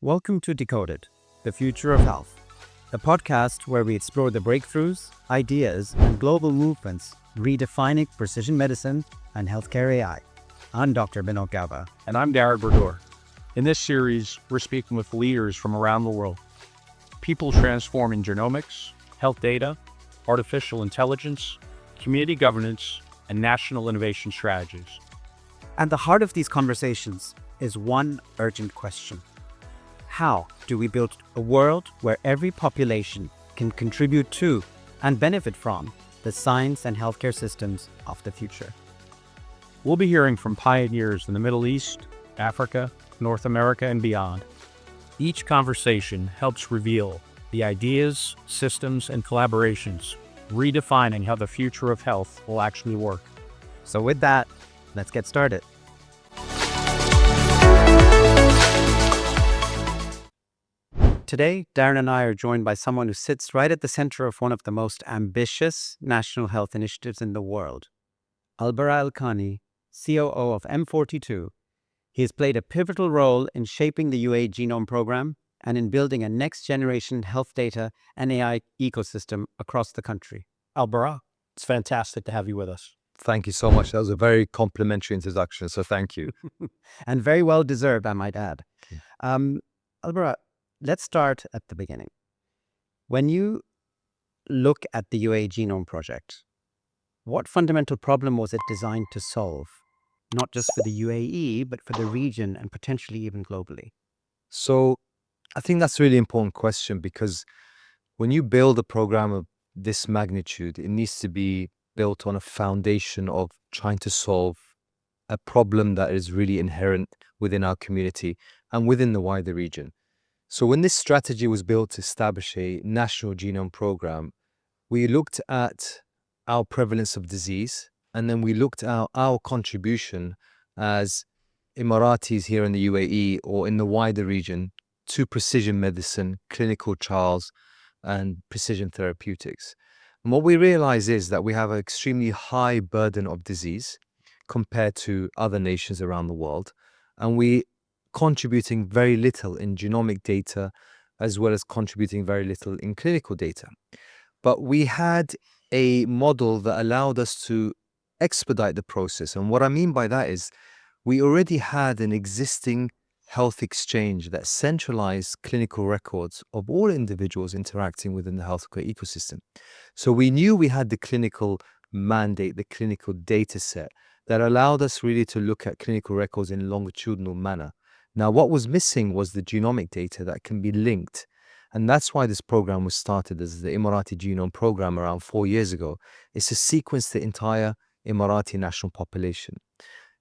Welcome to Decoded, the future of health, the podcast where we explore the breakthroughs, ideas, and global movements redefining precision medicine and healthcare AI. I'm Dr. Vinod Gauba. And I'm Darren Brodeur. In this series, we're speaking with leaders from around the world, people transforming genomics, health data, artificial intelligence, community governance, and national innovation strategies. At the heart of these conversations is one urgent question. How do we build a world where every population can contribute to and benefit from the science and healthcare systems of the future? We'll be hearing from pioneers in the Middle East, Africa, North America, and beyond. Each conversation helps reveal the ideas, systems, and collaborations, redefining how the future of health will actually work. So with that, let's get started. Today, Darren and I are joined by someone who sits right at the center of one of the most ambitious national health initiatives in the world. Albarah El Khani, COO of M42. He has played a pivotal role in shaping the UAE Genome program and in building a next-generation health data and AI ecosystem across the country. Albarah, it's fantastic to have you with us. Thank you so much. That was a very complimentary introduction, so thank you. And very well deserved, I might add. Albarah, let's start at the beginning. When you look at the UAE Genome project, what fundamental problem was it designed to solve? Not just for the UAE, but for the region and potentially even globally? So I think that's a really important question because when you build a program of this magnitude, it needs to be built on a foundation of trying to solve a problem that is really inherent within our community and within the wider region. So when this strategy was built to establish a national genome program, we looked at our prevalence of disease, and then we looked at our contribution as Emiratis here in the UAE or in the wider region to precision medicine, clinical trials, and precision therapeutics. And what we realize is that we have an extremely high burden of disease compared to other nations around the world, and we contributing very little in genomic data as well as contributing very little in clinical data. But we had a model that allowed us to expedite the process. And what I mean by that is we already had an existing health exchange that centralized clinical records of all individuals interacting within the healthcare ecosystem. So we knew we had the clinical mandate, the clinical data set that allowed us really to look at clinical records in a longitudinal manner. Now, what was missing was the genomic data that can be linked. And that's why this program was started as the Emirati Genome Program around 4 years ago. It's to sequence the entire Emirati national population.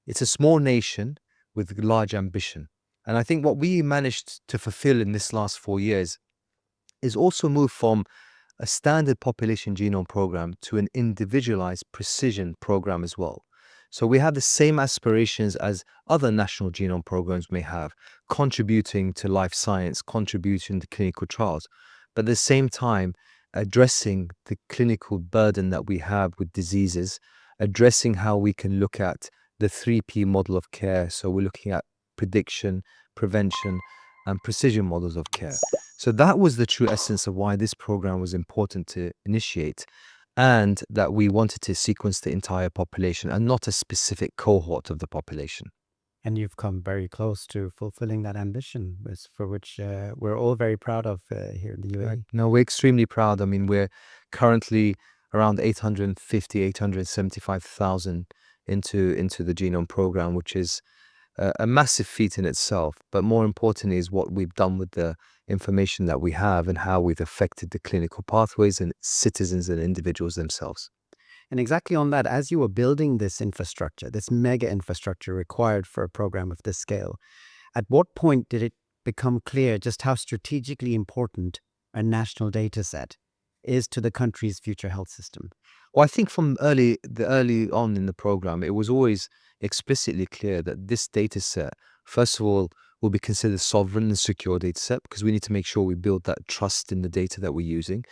It's a small nation with large ambition. And I think what we managed to fulfill in this last 4 years is also move from a standard population genome program to an individualized precision program as well. So we have the same aspirations as other national genome programs may have, contributing to life science, contributing to clinical trials, but at the same time, addressing the clinical burden that we have with diseases, addressing how we can look at the 3P model of care. So we're looking at prediction, prevention, and precision models of care. So that was the true essence of why this program was important to initiate, and that we wanted to sequence the entire population and not a specific cohort of the population. And you've come very close to fulfilling that ambition, for which we're all very proud of here in the UAE. No, we're extremely proud. I mean, we're currently around 875,000 into the genome program, which is a massive feat in itself. But more importantly is what we've done with the information that we have and how we've affected the clinical pathways and citizens and individuals themselves. And exactly on that, as you were building this infrastructure, this mega infrastructure required for a program of this scale, at what point did it become clear just how strategically important a national data set is to the country's future health system? Well, I think from early on in the program, it was always explicitly clear that this data set, first of all, will be considered sovereign and secure data set because we need to make sure we build that trust in the data that we're using.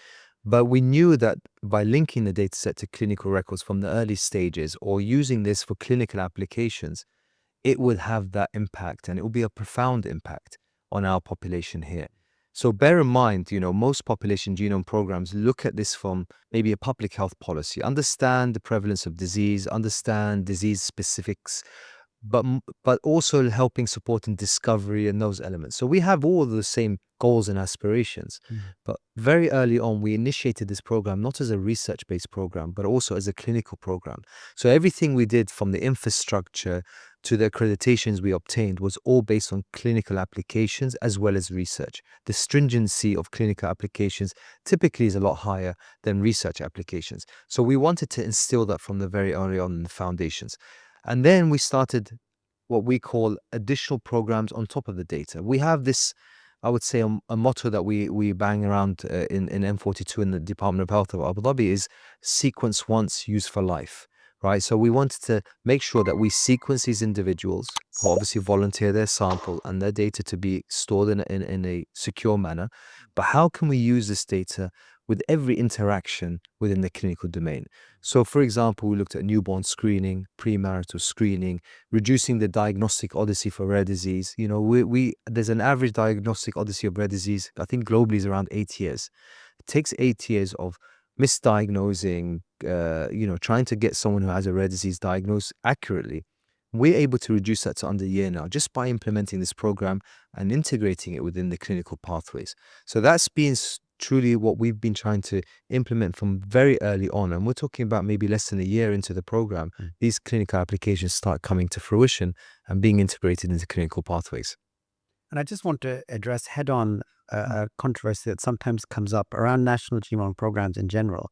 But we knew that by linking the data set to clinical records from the early stages or using this for clinical applications, it would have that impact and it will be a profound impact. on our population here. So bear in mind, most population genome programs look at this from maybe a public health policy, understand the prevalence of disease, understand disease specifics, but also helping supporting discovery and those elements. So we have all the same goals and aspirations. But very early on, we initiated this program not as a research-based program, but also as a clinical program. So everything we did, from the infrastructure to the accreditations we obtained, was all based on clinical applications as well as research. The stringency of clinical applications typically is a lot higher than research applications. So we wanted to instill that from the very early on in the foundations. And then we started what we call additional programs on top of the data. We have this, I would say, a motto that we bang around in M42 in the Department of Health of Abu Dhabi is sequence once, use for life, right? So we wanted to make sure that we sequence these individuals who obviously volunteer their sample and their data to be stored in a secure manner. But how can we use this data with every interaction within the clinical domain? So, for example, we looked at newborn screening, premarital screening, reducing the diagnostic odyssey for rare disease. There's an average diagnostic odyssey of rare disease, I think globally, is around 8 years. It takes 8 years of misdiagnosing, trying to get someone who has a rare disease diagnosed accurately. We're able to reduce that to under a year now just by implementing this program and integrating it within the clinical pathways. So that's been truly what we've been trying to implement from very early on. And we're talking about maybe less than a year into the program, these clinical applications start coming to fruition and being integrated into clinical pathways. And I just want to address head on a controversy that sometimes comes up around national genome programs in general,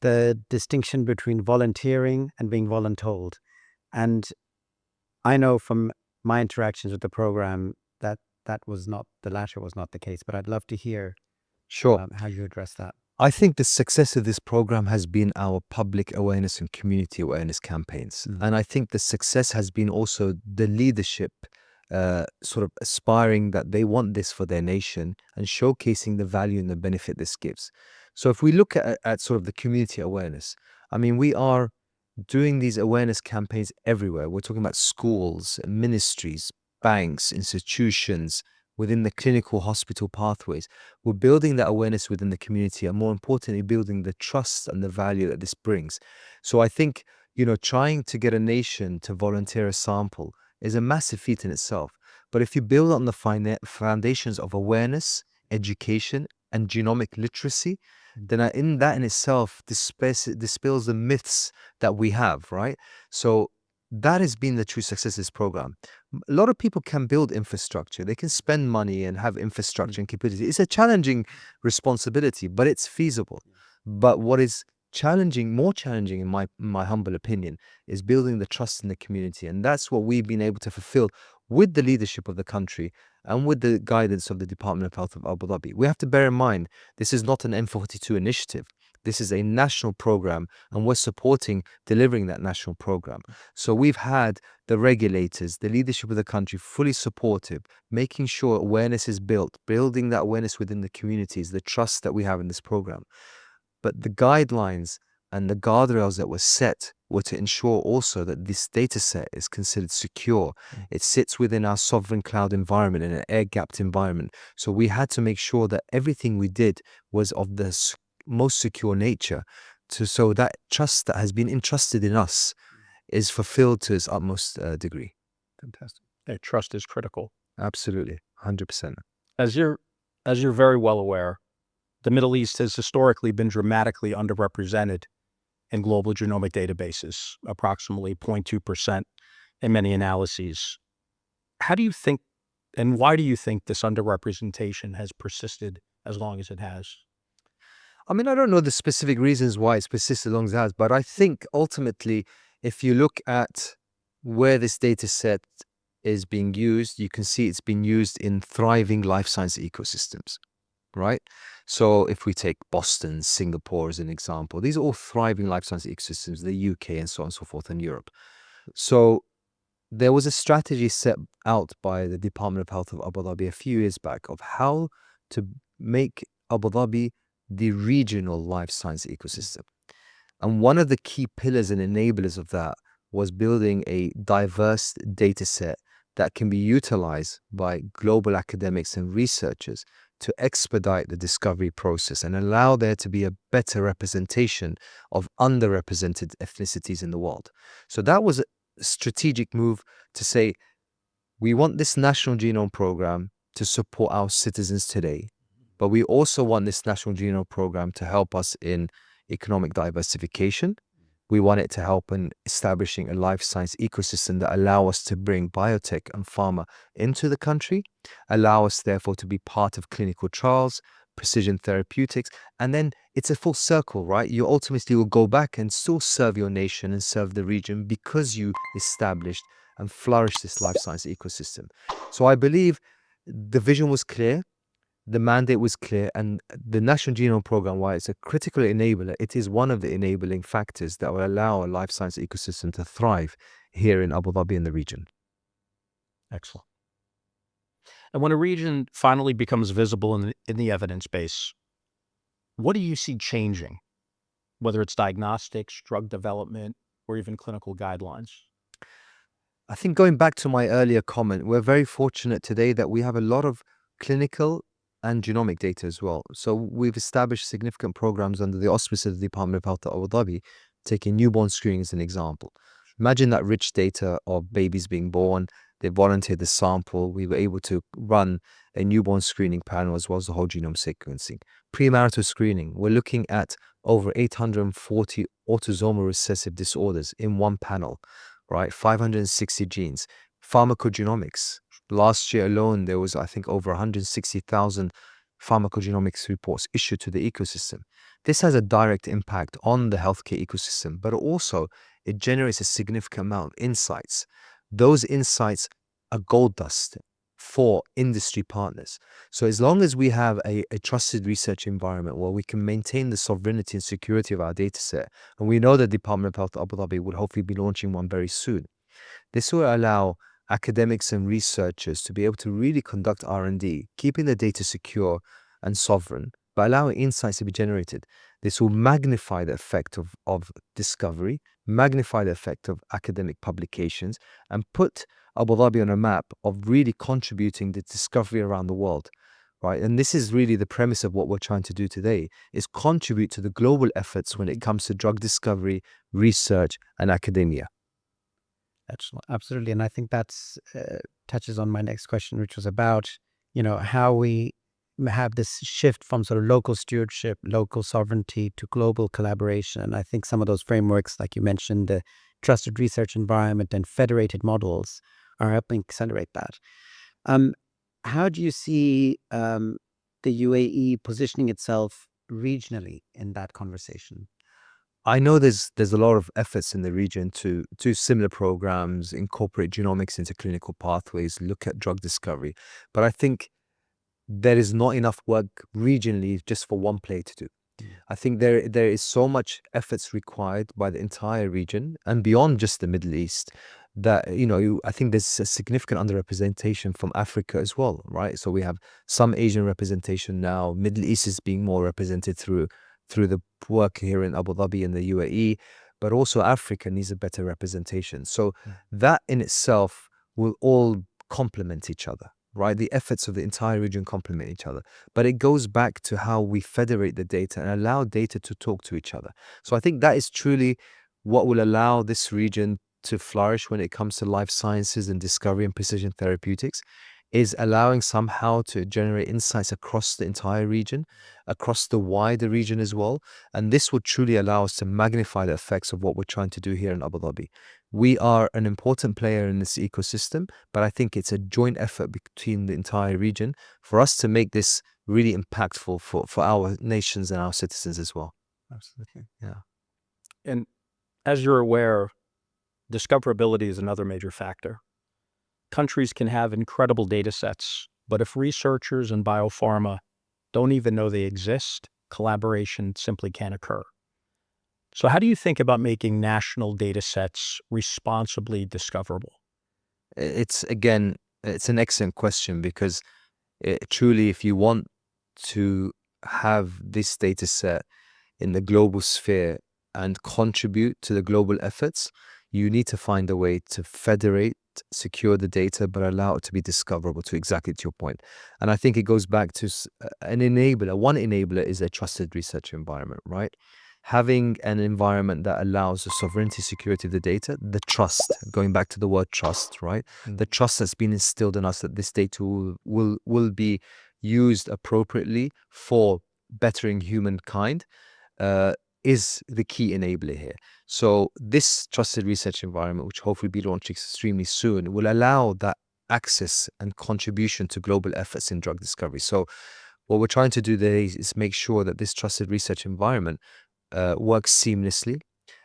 the distinction between volunteering and being voluntold. And I know from my interactions with the program that the latter was not the case, but I'd love to hear Sure. how you address that. I think the success of this program has been our public awareness and community awareness campaigns. And I think the success has been also the leadership sort of aspiring that they want this for their nation and showcasing the value and the benefit this gives. So if we look at sort of the community awareness, I mean, we are doing these awareness campaigns everywhere. We're talking about schools, ministries, banks, institutions, within the clinical hospital pathways. We're building that awareness within the community and, more importantly, building the trust and the value that this brings. So I think, trying to get a nation to volunteer a sample is a massive feat in itself. But if you build on the foundations of awareness, education, and genomic literacy, then in that in itself dispels the myths that we have, right? So that has been the true success of this program. A lot of people can build infrastructure. They can spend money and have infrastructure and capability. It's a challenging responsibility, but it's feasible. But what is more challenging in my humble opinion, is building the trust in the community. And that's what we've been able to fulfill with the leadership of the country and with the guidance of the Department of Health of Abu Dhabi. We have to bear in mind, this is not an M42 initiative. This is a national program, and we're supporting delivering that national program. So we've had the regulators, the leadership of the country fully supportive, making sure awareness is built, building that awareness within the communities, the trust that we have in this program. But the guidelines and the guardrails that were set were to ensure also that this data set is considered secure. It sits within our sovereign cloud environment, in an air-gapped environment. So we had to make sure that everything we did was of the most secure nature, so that trust that has been entrusted in us is fulfilled to its utmost degree. Fantastic. Trust is critical. Absolutely, 100%. As you're very well aware, the Middle East has historically been dramatically underrepresented in global genomic databases, approximately 0.2% in many analyses. How do you think, and why do you think this underrepresentation has persisted as long as it has? I mean, I don't know the specific reasons why it's persisted as long as it has, but I think ultimately, if you look at where this data set is being used, you can see it's been used in thriving life science ecosystems, right? So if we take Boston, Singapore as an example, these are all thriving life science ecosystems, the UK and so on and so forth in Europe. So there was a strategy set out by the Department of Health of Abu Dhabi a few years back of how to make Abu Dhabi the regional life science ecosystem. And one of the key pillars and enablers of that was building a diverse data set that can be utilized by global academics and researchers to expedite the discovery process and allow there to be a better representation of underrepresented ethnicities in the world. So that was a strategic move to say, we want this national genome program to support our citizens today, but we also want this national genome program to help us in economic diversification. We want it to help in establishing a life science ecosystem that allow us to bring biotech and pharma into the country, allow us therefore to be part of clinical trials, precision therapeutics, and then it's a full circle, right? You ultimately will go back and still serve your nation and serve the region because you established and flourished this life science ecosystem. So I believe the vision was clear, the mandate was clear, and the National Genome Program, while it's a critical enabler, it is one of the enabling factors that will allow a life science ecosystem to thrive here in Abu Dhabi and the region. Excellent. And when a region finally becomes visible in the evidence base, what do you see changing, whether it's diagnostics, drug development, or even clinical guidelines? I think going back to my earlier comment, we're very fortunate today that we have a lot of clinical and genomic data as well. So we've established significant programs under the auspices of the Department of Health at Abu Dhabi, taking newborn screening as an example. Imagine that rich data of babies being born. They volunteered the sample. We were able to run a newborn screening panel as well as the whole genome sequencing. Premarital screening, we're looking at over 840 autosomal recessive disorders in one panel, right? 560 genes. Pharmacogenomics. Last year alone, there was, I think, over 160,000 pharmacogenomics reports issued to the ecosystem. This has a direct impact on the healthcare ecosystem, but also it generates a significant amount of insights. Those insights are gold dust for industry partners. So as long as we have a trusted research environment where we can maintain the sovereignty and security of our data set, and we know the Department of Health Abu Dhabi will hopefully be launching one very soon, this will allow academics and researchers to be able to really conduct R&D, keeping the data secure and sovereign, but allowing insights to be generated. This will magnify the effect of discovery, magnify the effect of academic publications, and put Abu Dhabi on a map of really contributing to discovery around the world, right? And this is really the premise of what we're trying to do today, is contribute to the global efforts when it comes to drug discovery, research, and academia. Excellent. Absolutely. And I think that's touches on my next question, which was about, how we have this shift from sort of local stewardship, local sovereignty to global collaboration. And I think some of those frameworks, like you mentioned, the trusted research environment and federated models are helping accelerate that. How do you see the UAE positioning itself regionally in that conversation? I know there's a lot of efforts in the region to do similar programs, incorporate genomics into clinical pathways, look at drug discovery. But I think there is not enough work regionally just for one player to do. I think there is so much efforts required by the entire region and beyond just the Middle East that, I think there's a significant underrepresentation from Africa as well, right? So we have some Asian representation now. Middle East is being more represented through the work here in Abu Dhabi and the UAE, but also Africa needs a better representation. So that in itself will all complement each other, right? The efforts of the entire region complement each other. But it goes back to how we federate the data and allow data to talk to each other. So I think that is truly what will allow this region to flourish when it comes to life sciences and discovery and precision therapeutics, is allowing somehow to generate insights across the entire region, across the wider region as well. And this would truly allow us to magnify the effects of what we're trying to do here in Abu Dhabi. We are an important player in this ecosystem, but I think it's a joint effort between the entire region for us to make this really impactful for our nations and our citizens as well. Absolutely. Yeah. And as you're aware, discoverability is another major factor. Countries can have incredible data sets, but if researchers and biopharma don't even know they exist, collaboration simply can't occur. So how do you think about making national data sets responsibly discoverable? It's an excellent question because truly, if you want to have this data set in the global sphere and contribute to the global efforts, you need to find a way to federate, secure the data, but allow it to be discoverable, to exactly to your point. And I think it goes back to an enabler. One enabler is a trusted research environment, right? Having an environment that allows the sovereignty, security of the data, the trust, going back to the word trust, right? The trust that's been instilled in us that this data will be used appropriately for bettering humankind, uh, is the key enabler here. So this trusted research environment, which hopefully will be launched extremely soon, will allow that access and contribution to global efforts in drug discovery. So what we're trying to do today is make sure that this trusted research environment works seamlessly,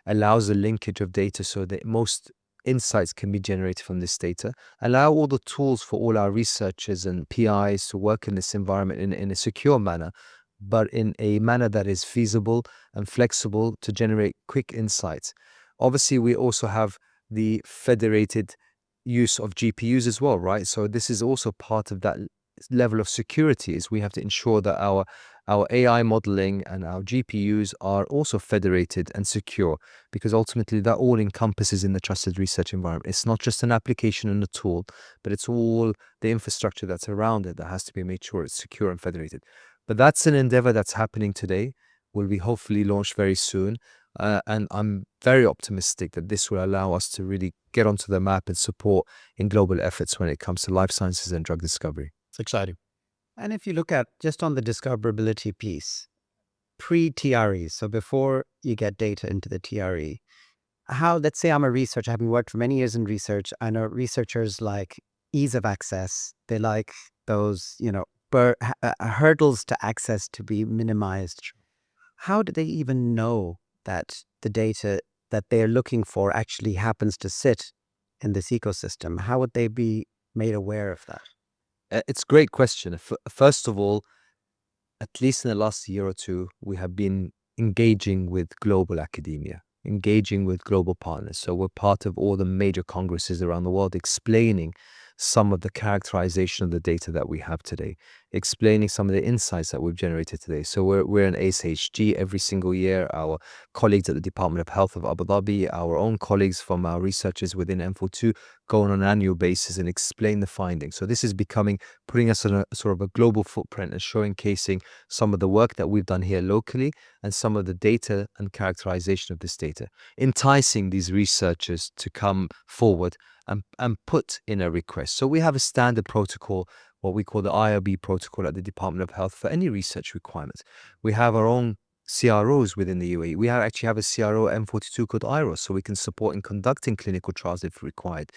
allows the linkage of data so that most insights can be generated from this data, allow all the tools for all our researchers and PIs to work in this environment in a secure manner, but in a manner that is feasible and flexible to generate quick insights. Obviously, we also have the federated use of GPUs as well, right? So this is also part of that level of security, is we have to ensure that our AI modeling and our GPUs are also federated and secure, because ultimately that all encompasses in the trusted research environment. It's not just an application and a tool, but it's all the infrastructure that's around it that has to be made sure it's secure and federated. But that's an endeavor that's happening today, will be hopefully launched very soon. And I'm very optimistic that this will allow us to really get onto the map and support in global efforts when it comes to life sciences and drug discovery. It's exciting. And if you look at just on the discoverability piece, pre-TRE, so before you get data into the TRE, how, let's say I'm a researcher, having worked for many years in research, I know researchers like ease of access. They like those, hurdles to access to be minimized. How do they even know that the data that they're looking for actually happens to sit in this ecosystem? How would they be made aware of that? It's a great question. First of all, at least in the last year or two, we have been engaging with global academia, engaging with global partners. So we're part of all the major congresses around the world, explaining some of the characterization of the data that we have today, explaining some of the insights that we've generated today. So we're in ASHG every single year. Our colleagues at the Department of Health of Abu Dhabi, our own colleagues from our researchers within M42 go on an annual basis and explain the findings. So this is putting us on a sort of a global footprint and showcasing some of the work that we've done here locally and some of the data and characterization of this data, enticing these researchers to come forward and put in a request. So we have a standard protocol, what we call the IRB protocol at the Department of Health for any research requirements. We have our own CROs within the UAE. We actually have a CRO M42 called IROS, so we can support in conducting clinical trials if required.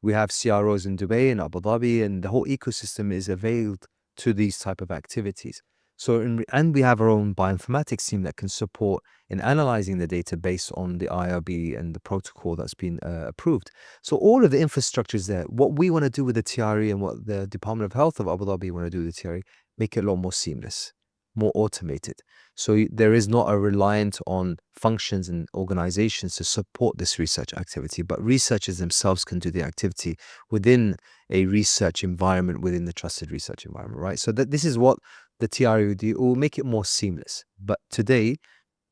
We have CROs in Dubai and Abu Dhabi, and the whole ecosystem is availed to these type of activities. So, and we have our own bioinformatics team that can support in analyzing the data based on the IRB and the protocol that's been approved. So all of the infrastructure is there. What we want to do with the TRE and what the Department of Health of Abu Dhabi want to do with the TRE, make it a lot more seamless, more automated. So there is not a reliance on functions and organizations to support this research activity, but researchers themselves can do the activity within a research environment, within the trusted research environment, right? So that this is what the TRE will do. It will make it more seamless. But today,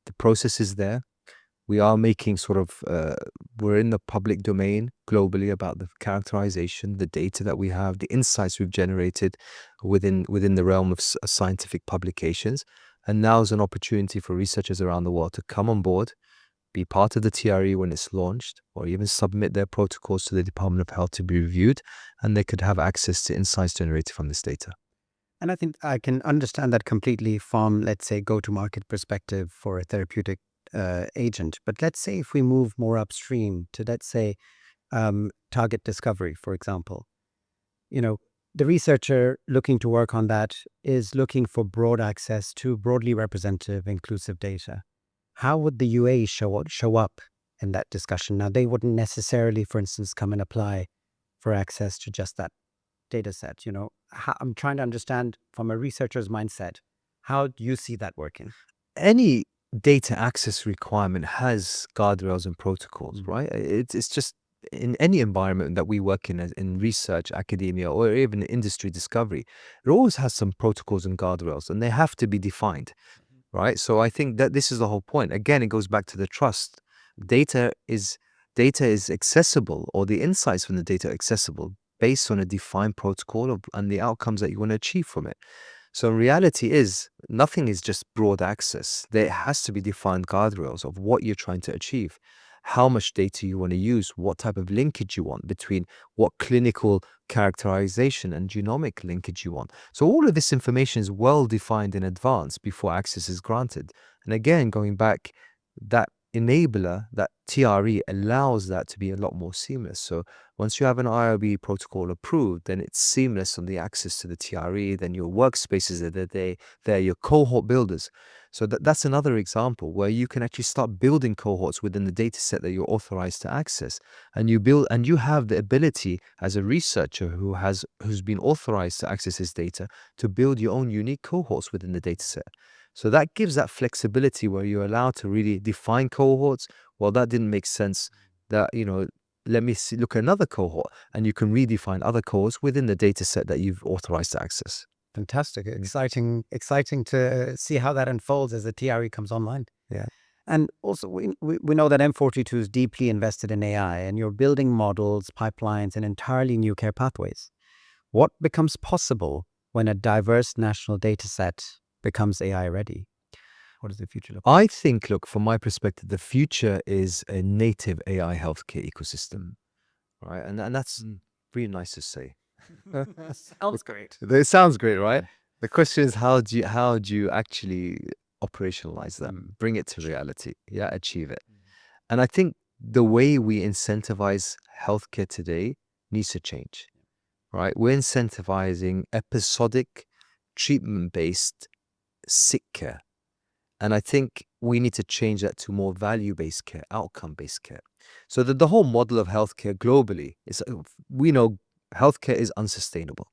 the process is there. We are making we're in the public domain globally about the characterization, the data that we have, the insights we've generated within the realm of scientific publications. And now is an opportunity for researchers around the world to come on board, be part of the TRE when it's launched, or even submit their protocols to the Department of Health to be reviewed, and they could have access to insights generated from this data. And I think I can understand that completely from, let's say, go-to-market perspective for a therapeutic agent. But let's say if we move more upstream to, let's say, target discovery, for example, the researcher looking to work on that is looking for broad access to broadly representative, inclusive data. How would the UA show up in that discussion? Now, they wouldn't necessarily, for instance, come and apply for access to just that data set. I'm trying to understand from a researcher's mindset, how do you see that working? Any data access requirement has guardrails and protocols, right? It's just in any environment that we work in research, academia, or even industry discovery, it always has some protocols and guardrails, and they have to be defined, right? So I think that this is the whole point. Again, it goes back to the trust. Data is data is accessible, or the insights from the data are accessible based on a defined protocol and the outcomes that you want to achieve from it. So in reality is nothing is just broad access. There has to be defined guardrails of what you're trying to achieve, how much data you want to use, what type of linkage you want between what clinical characterization and genomic linkage you want. So all of this information is well defined in advance before access is granted. And again, going back, that enabler, that TRE allows that to be a lot more seamless. So once you have an IRB protocol approved, then it's seamless on the access to the TRE, then your workspaces are there, they're your cohort builders. So that's another example where you can actually start building cohorts within the data set that you're authorized to access. And you have the ability as a researcher who's been authorized to access this data to build your own unique cohorts within the data set. So that gives that flexibility where you're allowed to really define cohorts. Well, that didn't make sense. That, let me look at another cohort, and you can redefine other cohorts within the data set that you've authorized to access. Fantastic. Exciting to see how that unfolds as the TRE comes online. Yeah. And also, we know that M42 is deeply invested in AI, and you're building models, pipelines, and entirely new care pathways. What becomes possible when a diverse national data set becomes AI ready? What does the future look like? I think, look, from my perspective, the future is a native AI healthcare ecosystem, right? And that's really nice to say. Sounds great. It sounds great, right? The question is, how do you actually operationalize that, bring it to reality, achieve it? And I think the way we incentivize healthcare today needs to change, right? We're incentivizing episodic, treatment-based sick care. And I think we need to change that to more value-based care, outcome-based care. So that the whole model of healthcare globally is, we know healthcare is unsustainable.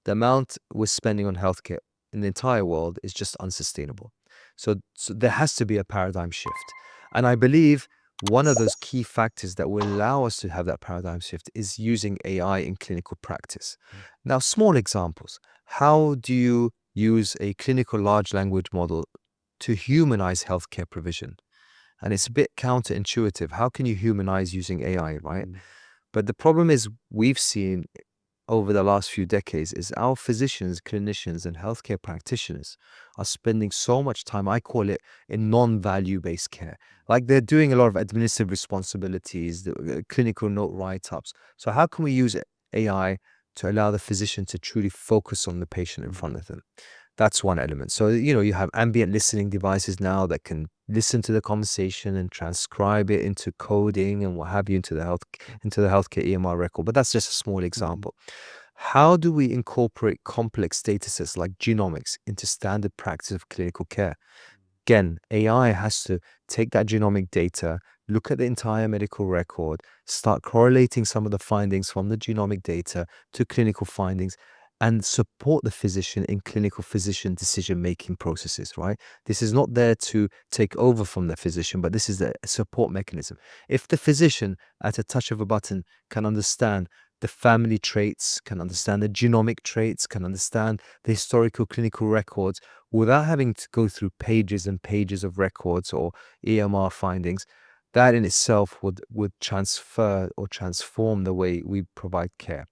The amount we're spending on healthcare in the entire world is just unsustainable. So there has to be a paradigm shift. And I believe one of those key factors that will allow us to have that paradigm shift is using AI in clinical practice. Now, small examples. How do you use a clinical large language model to humanize healthcare provision? And it's a bit counterintuitive. How can you humanize using AI, right? But the problem is we've seen over the last few decades is our physicians, clinicians, and healthcare practitioners are spending so much time, I call it, in non-value-based care. Like they're doing a lot of administrative responsibilities, the clinical note write-ups. So how can we use AI to allow the physician to truly focus on the patient in front of them? That's one element. So, you have ambient listening devices now that can listen to the conversation and transcribe it into coding and what have you into the healthcare EMR record. But that's just a small example. How do we incorporate complex data sets like genomics into standard practice of clinical care? Again, AI has to take that genomic data, look at the entire medical record, start correlating some of the findings from the genomic data to clinical findings, and support the physician in clinical physician decision-making processes, right? This is not there to take over from the physician, but this is a support mechanism. If the physician, at a touch of a button, can understand the family traits, can understand the genomic traits, can understand the historical clinical records without having to go through pages and pages of records or EMR findings, that in itself would transfer or transform the way we provide care.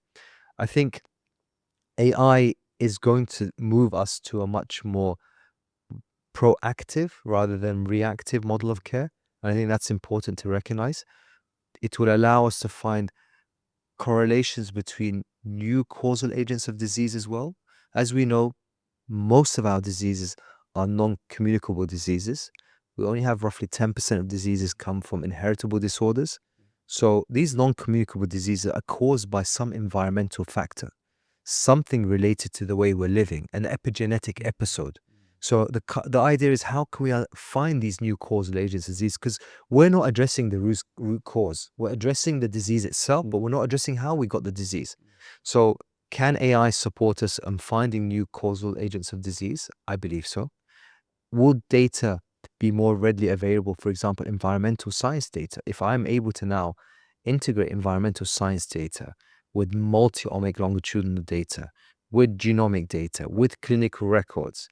I think AI is going to move us to a much more proactive rather than reactive model of care. And I think that's important to recognize. It will allow us to find correlations between new causal agents of disease as well. As we know, most of our diseases are non-communicable diseases. We only have roughly 10% of diseases come from inheritable disorders. So these non-communicable diseases are caused by some environmental factor, something related to the way we're living, an epigenetic episode. So the idea is, how can we find these new causal agents of disease? Because we're not addressing the root cause. We're addressing the disease itself, but we're not addressing how we got the disease. So can AI support us in finding new causal agents of disease? I believe so. Would data be more readily available, for example, environmental science data? If I'm able to now integrate environmental science data with multi-omic longitudinal data, with genomic data, with clinical records,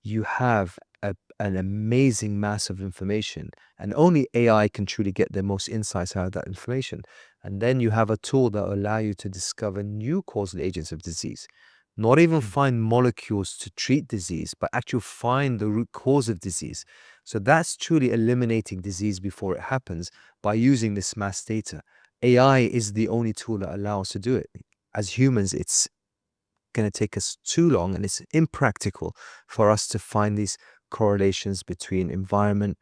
you have a an amazing mass of information, and only AI can truly get the most insights out of that information. And then you have a tool that will allow you to discover new causal agents of disease. Not even find molecules to treat disease, but actually find the root cause of disease. So that's truly eliminating disease before it happens by using this mass data. AI is the only tool that allows us to do it. As humans, it's going to take us too long, and it's impractical for us to find these correlations between environment,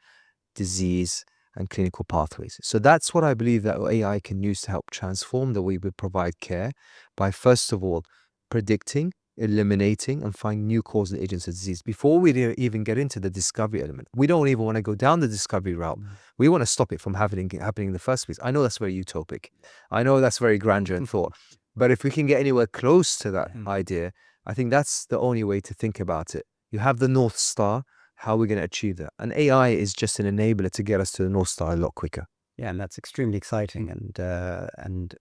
disease, and clinical pathways. So that's what I believe that AI can use to help transform the way we provide care by, first of all, predicting, eliminating, and finding new causal agents of disease. Before we even get into the discovery element, we don't even want to go down the discovery route. We want to stop it from happening in the first place. I know that's very utopic. I know that's very grandeur in thought. But if we can get anywhere close to that idea, I think that's the only way to think about it. You have the North Star. How are we going to achieve that? And AI is just an enabler to get us to the North Star a lot quicker. Yeah, and that's extremely exciting. And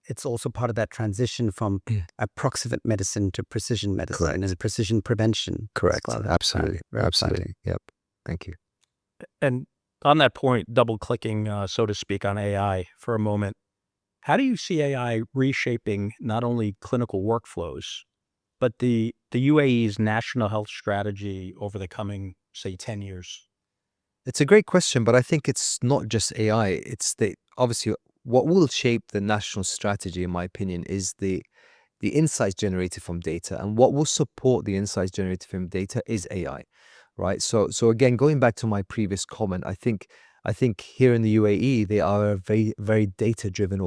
it's also part of that transition from approximate medicine to precision medicine. Correct. And precision prevention. Correct. Well, Absolutely. very Absolutely. exciting. Yep. Thank you. And on that point, double clicking, so to speak, on AI for a moment, how do you see AI reshaping not only clinical workflows, but the UAE's national health strategy over the coming, say, 10 years? It's a great question, but I think it's not just AI. It's obviously what will shape the national strategy, in my opinion, is the insights generated from data, and what will support the insights generated from data is AI, right? So again, going back to my previous comment, I think here in the UAE they are a very, very data-driven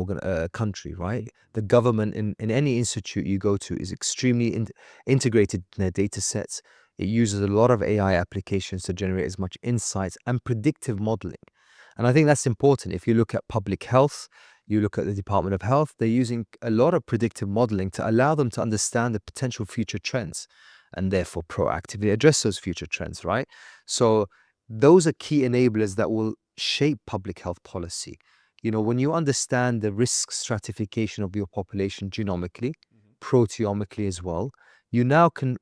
country, right? The government in any institute you go to is extremely integrated in their data sets. It uses a lot of AI applications to generate as much insights and predictive modeling. And I think that's important. If you look at public health, you look at the Department of Health, they're using a lot of predictive modeling to allow them to understand the potential future trends and therefore proactively address those future trends, right? So those are key enablers that will shape public health policy. You know, when you understand the risk stratification of your population genomically, proteomically as well, you now can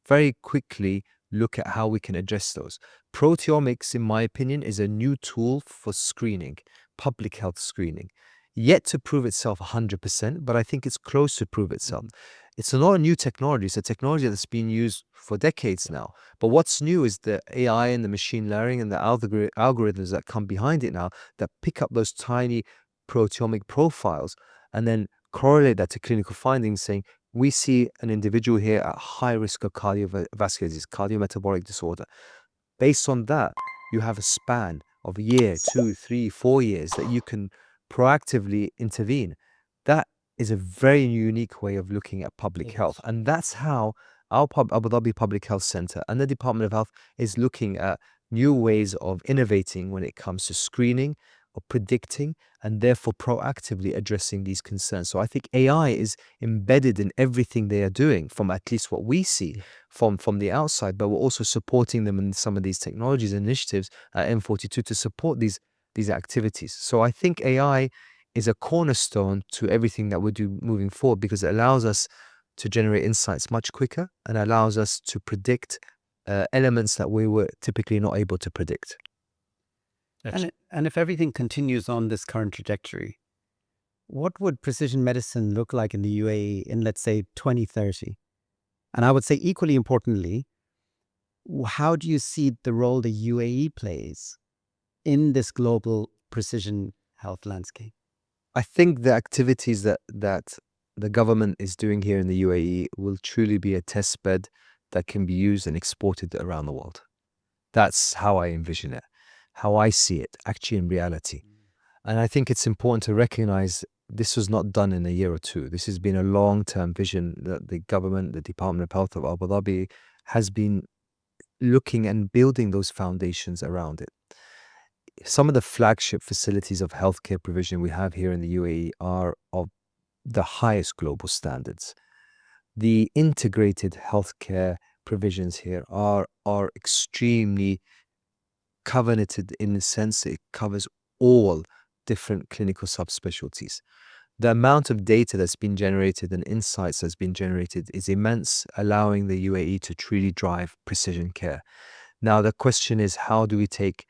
very quickly look at how we can address those. Proteomics, in my opinion, is a new tool for screening, public health screening. Yet to prove itself 100%, but I think it's close to prove itself. It's not a new technology. It's a technology that's been used for decades now. But what's new is the AI and the machine learning and the algorithms that come behind it now that pick up those tiny proteomic profiles and then correlate that to clinical findings, saying, we see an individual here at high risk of cardiovascular disease, cardiometabolic disorder. Based on that, you have a span of a year, 2, 3, 4 years that you can proactively intervene. That is a very unique way of looking at public health. And that's how our Abu Dhabi Public Health Center and the Department of Health is looking at new ways of innovating when it comes to screening or predicting and therefore proactively addressing these concerns. So I think AI is embedded in everything they are doing, from at least what we see from the outside, but we're also supporting them in some of these technologies and initiatives at M42 to support these activities. So I think AI is a cornerstone to everything that we do moving forward, because it allows us to generate insights much quicker and allows us to predict elements that we were typically not able to predict. And if everything continues on this current trajectory, what would precision medicine look like in the UAE in, let's say, 2030? And I would say equally importantly, how do you see the role the UAE plays in this global precision health landscape? I think the activities that the government is doing here in the UAE will truly be a test bed that can be used and exported around the world. That's how I envision it, how I see it actually in reality. And I think it's important to recognize this was not done in a year or two. This has been a long-term vision that the government, the Department of Health of Abu Dhabi, has been looking and building those foundations around it. Some of the flagship facilities of healthcare provision we have here in the UAE are of the highest global standards. The integrated healthcare provisions here are extremely covenanted in the sense it covers all different clinical subspecialties. The amount of data that's been generated and insights that's been generated is immense, allowing the UAE to truly drive precision care. Now, the question is, how do we take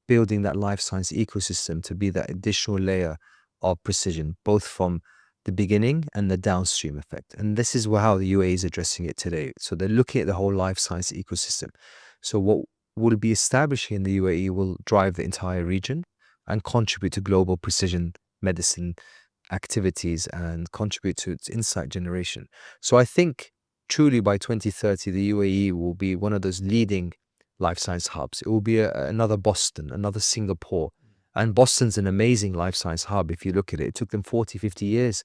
building that life science ecosystem to be that additional layer of precision, both from the beginning and the downstream effect? And this is how the UAE is addressing it today. So they're looking at the whole life science ecosystem. So what will be establishing in the UAE will drive the entire region and contribute to global precision medicine activities and contribute to its insight generation. So I think truly by 2030, the UAE will be one of those leading life science hubs. It will be another Boston, another Singapore. And Boston's an amazing life science hub. If you look at it, it took them 40, 50 years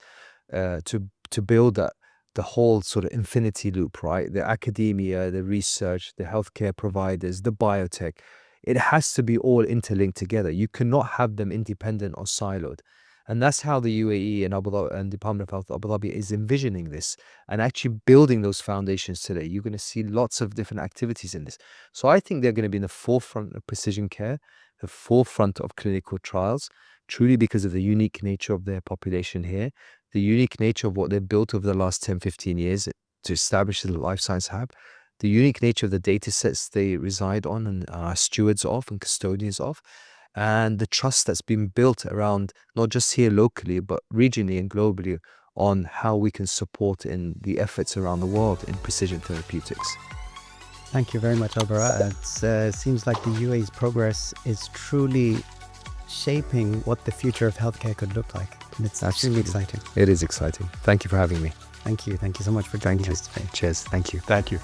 to build the whole sort of infinity loop, right? The academia, the research, the healthcare providers, the biotech. It has to be all interlinked together. You cannot have them independent or siloed. And that's how the UAE and Abu Dhabi and Department of Health Abu Dhabi is envisioning this and actually building those foundations today. You're going to see lots of different activities in this. So I think they're going to be in the forefront of precision care, the forefront of clinical trials, truly because of the unique nature of their population here, the unique nature of what they've built over the last 10, 15 years to establish the life science hub, the unique nature of the data sets they reside on and are stewards of and custodians of, and the trust that's been built around not just here locally, but regionally and globally on how we can support in the efforts around the world in precision therapeutics. Thank you very much, Albarah. It seems like the UAE's progress is truly shaping what the future of healthcare could look like. And it's extremely exciting. It is exciting. Thank you for having me. Thank you. Thank you so much for joining us today. Cheers. Thank you. Thank you.